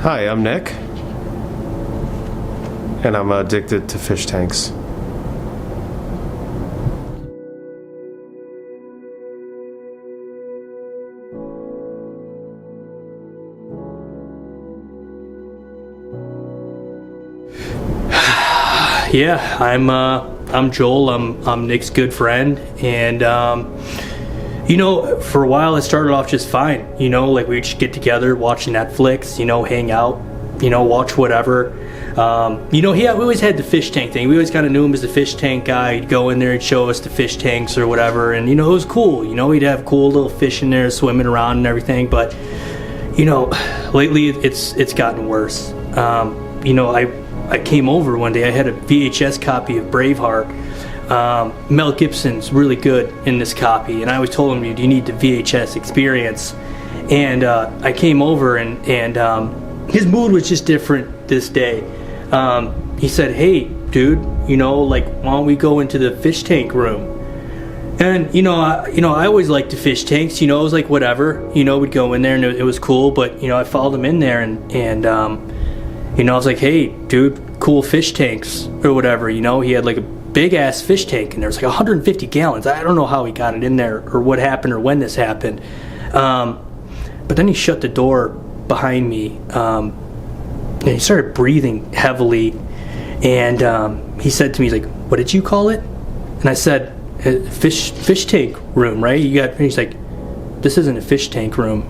Hi, I'm Nick, and I'm addicted to fish tanks. Yeah, I'm Joel. I'm Nick's good friend, and for a while it started off just fine. Like we'd just get together, watch Netflix, hang out, watch whatever. We always had the fish tank thing. We always kind of knew him as the fish tank guy. He'd go in there and show us the fish tanks or whatever, and it was cool. He'd have cool little fish in there swimming around and everything. But lately it's gotten worse. I came over one day. I had a VHS copy of Braveheart. Mel Gibson's really good in this copy, and I always told him, you need the VHS experience. And I came over, and his mood was just different this day. He said, "Hey, dude, why don't we go into the fish tank room?" And I always liked the fish tanks. It was like whatever. We'd go in there, and it was cool. But I followed him in there, and I was like, "Hey, dude, cool fish tanks or whatever." He had like a big ass fish tank, and there was like 150 gallons. I don't know how he got it in there or what happened or when this happened. But then he shut the door behind me, and he started breathing heavily. And he said to me, he's like, "What did you call it?" And I said, "Fish tank room, right?" And he's like, "This isn't a fish tank room.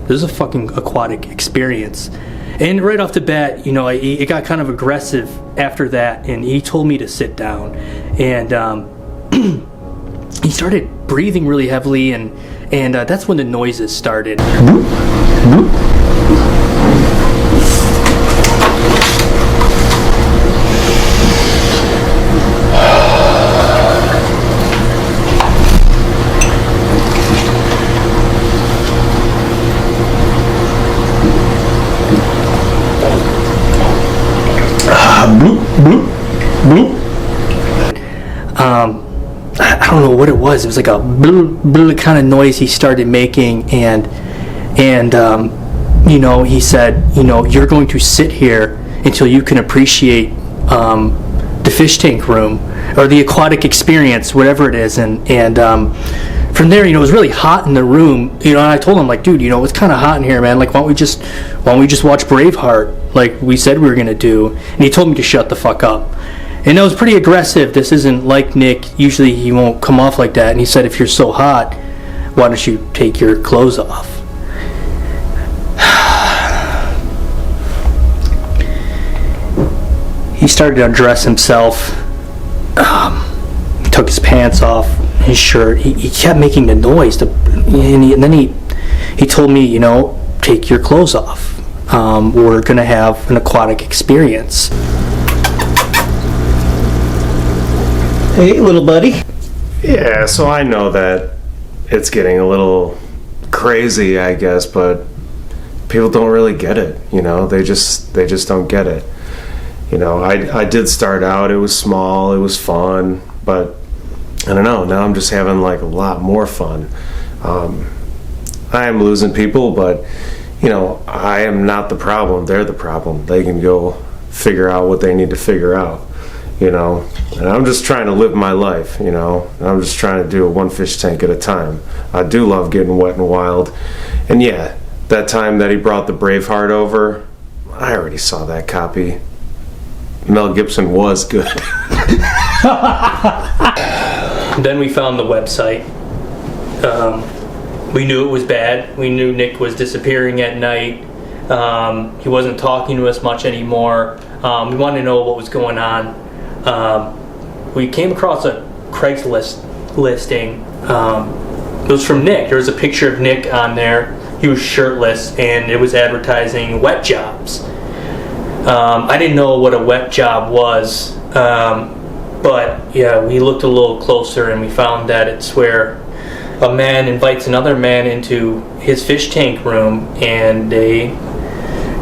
This is a fucking aquatic experience." And right off the bat, it got kind of aggressive after that, and he told me to sit down. And he started breathing really heavily, and that's when the noises started. Bloop, bloop, bloop. I don't know what it was. It was like a bloop, bloop kind of noise he started making, and he said, "You're going to sit here until you can appreciate the fish tank room or the aquatic experience, whatever it is." And from there, it was really hot in the room. And I told him, like, "Dude, it's kind of hot in here, man. Like, why don't we just watch Braveheart like we said we were gonna do?" And he told me to shut the fuck up. And that was pretty aggressive. This isn't like Nick. Usually he won't come off like that. And he said, "If you're so hot, why don't you take your clothes off?" He started to undress himself. He took his pants off, his shirt. He kept making the noise. And then he told me, "Take your clothes off. We're going to have an aquatic experience." Hey, little buddy. Yeah, so I know that it's getting a little crazy, I guess, but people don't really get it. They just don't get it. I did start out. It was small. It was fun, but I don't know. Now I'm just having like a lot more fun. I am losing people, but I am not the problem. They're the problem. They can go figure out what they need to figure out. And I'm just trying to live my life. I'm just trying to do it one fish tank at a time. I do love getting wet and wild. And yeah, that time that he brought the Braveheart over, I already saw that copy. Mel Gibson was good. Then we found the website. We knew it was bad. We knew Nick was disappearing at night. He wasn't talking to us much anymore. We wanted to know what was going on. We came across a Craigslist listing. It was from Nick. There was a picture of Nick on there. He was shirtless, and it was advertising wet jobs. I didn't know what a wet job was, but yeah, we looked a little closer, and we found that it's where a man invites another man into his fish tank room, and they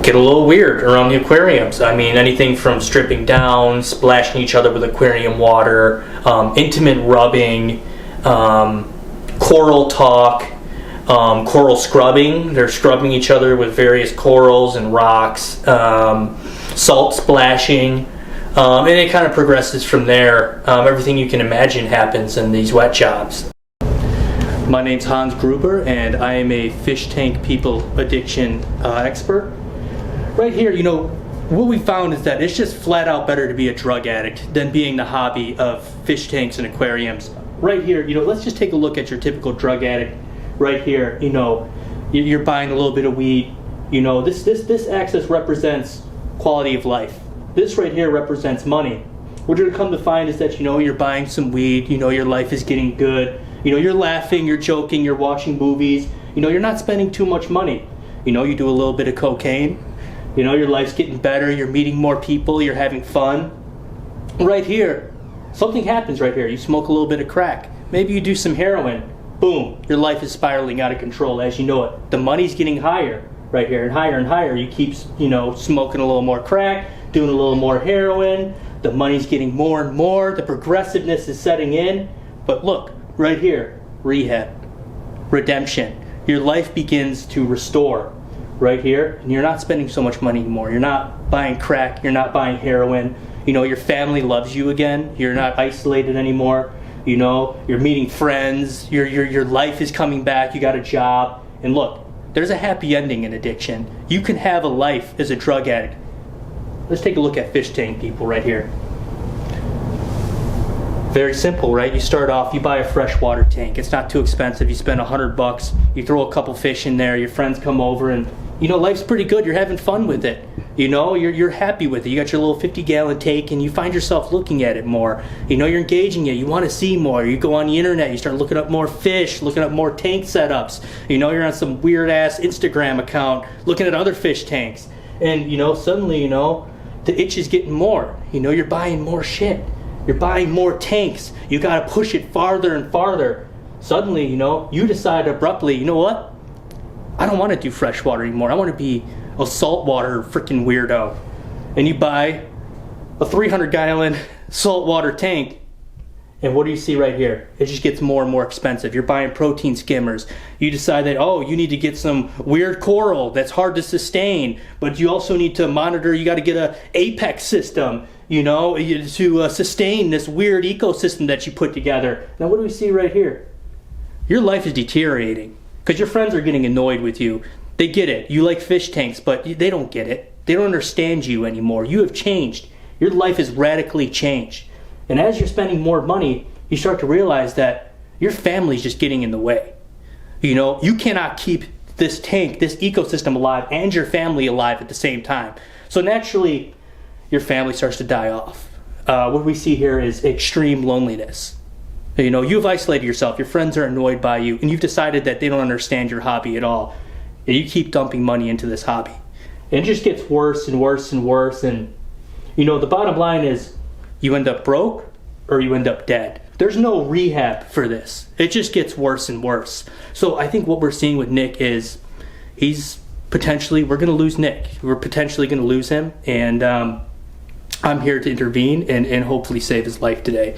get a little weird around the aquariums. I mean, anything from stripping down, splashing each other with aquarium water, intimate rubbing, coral talk, coral scrubbing. They're scrubbing each other with various corals and rocks, salt splashing, and it kind of progresses from there. Everything you can imagine happens in these wet jobs. My name's Hans Gruber, and I am a fish tank people addiction expert. Right here, what we found is that it's just flat out better to be a drug addict than being the hobby of fish tanks and aquariums. Right here, let's just take a look at your typical drug addict. Right here, you're buying a little bit of weed. This axis represents quality of life. This right here represents money. What you're gonna come to find is that you're buying some weed. Your life is getting good. You're laughing, you're joking, you're watching movies. You're not spending too much money. You do a little bit of cocaine. Your life's getting better. You're meeting more people. You're having fun. Right here, something happens right here. You smoke a little bit of crack. Maybe you do some heroin. Boom, your life is spiraling out of control as you know it. The money's getting higher right here and higher and higher. You keep, smoking a little more crack, doing a little more heroin. The money's getting more and more. The progressiveness is setting in. But look, right here, rehab, redemption. Your life begins to restore right here, and you're not spending so much money anymore. You're not buying crack. You're not buying heroin. Your family loves you again. You're not isolated anymore. You're meeting friends. Your life is coming back. You got a job. And look, there's a happy ending in addiction. You can have a life as a drug addict. Let's take a look at fish tank people right here. Very simple, right? You start off, you buy a freshwater tank. It's not too expensive. You spend $100. You throw a couple fish in there. Your friends come over, and life's pretty good. You're having fun with it. You're happy with it. You got your little 50-gallon tank, and you find yourself looking at it more. You're engaging it. You want to see more. You go on the internet. You start looking up more fish, looking up more tank setups. You're on some weird ass Instagram account looking at other fish tanks, and suddenly the itch is getting more. You're buying more shit. You're buying more tanks. You got to push it farther and farther. Suddenly, you decide abruptly, you know what? I don't want to do freshwater anymore. I want to be a saltwater freaking weirdo. And you buy a 300-gallon saltwater tank. And what do you see right here? It just gets more and more expensive. You're buying protein skimmers. You decide that, you need to get some weird coral that's hard to sustain. But you also need to monitor. You got to get a apex system. To sustain this weird ecosystem that you put together. Now what do we see right here? Your life is deteriorating because your friends are getting annoyed with you. They get it. You like fish tanks, but they don't get it. They don't understand you anymore. You have changed. Your life is radically changed. And as you're spending more money, you start to realize that your family's just getting in the way. You cannot keep this tank, this ecosystem alive and your family alive at the same time. So naturally, your family starts to die off. What we see here is extreme loneliness. You've isolated yourself. Your friends are annoyed by you, and you've decided that they don't understand your hobby at all. And you keep dumping money into this hobby. And it just gets worse and worse and worse. And, the bottom line is you end up broke or you end up dead. There's no rehab for this. It just gets worse and worse. So I think what we're seeing with Nick is we're going to lose Nick. We're potentially going to lose him. And I'm here to intervene and hopefully save his life today.